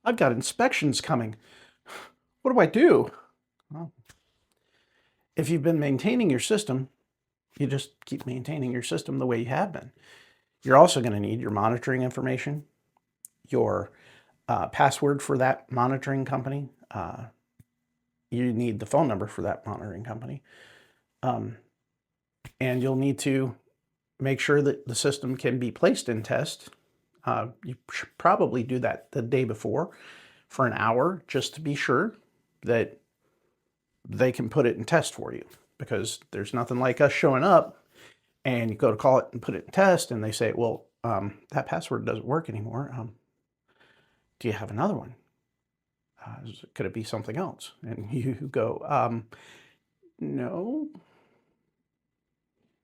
I've got inspections coming. What do I do? Well, if you've been maintaining your system, you just keep maintaining your system the way you have been. You're also going to need your monitoring information, your password for that monitoring company. You need the phone number for that monitoring company. And you'll need to make sure that the system can be placed in test. You should probably do that the day before for an hour just to be sure that they can put it in test for you, because there's nothing like us showing up and you go to call it and put it in test and they say, well, that password doesn't work anymore. Do you have another one? Could it be something else? And you go, no.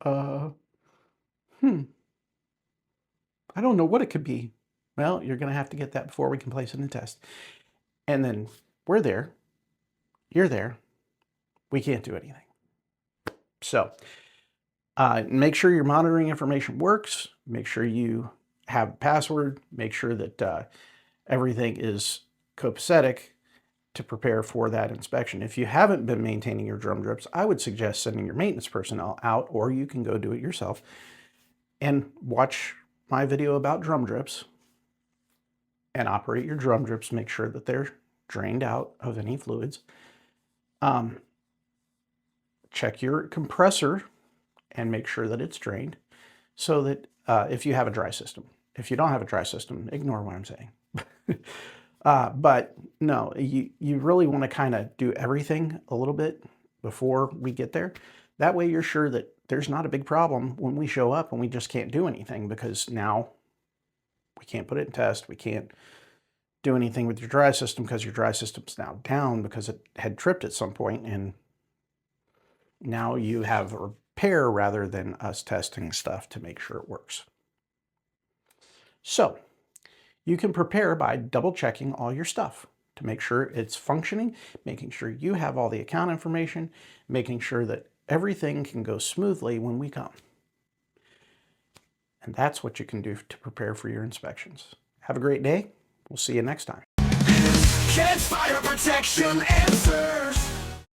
I don't know what it could be. Well, you're going to have to get that before we can place it in test. And then we're there. You're there. We can't do anything. So make sure your monitoring information works. Make sure you have a password. Make sure that everything is copacetic to prepare for that inspection. If you haven't been maintaining your drum drips, I would suggest sending your maintenance personnel out, or you can go do it yourself and watch my video about drum drips and operate your drum drips. Make sure that they're drained out of any fluids. Check your compressor and make sure that it's drained, so that if you have a dry system. If you don't have a dry system, ignore what I'm saying. But no, you really want to kind of do everything a little bit before we get there. That way you're sure that there's not a big problem when we show up and we just can't do anything, because now we can't put it in test. We can't do anything with your dry system because your dry system's now down because it had tripped at some point, and now you have a repair rather than us testing stuff to make sure it works. So you can prepare by double checking all your stuff to make sure it's functioning, making sure you have all the account information, making sure that everything can go smoothly when we come. And that's what you can do to prepare for your inspections. Have a great day. We'll see you next time. Fire protection answers.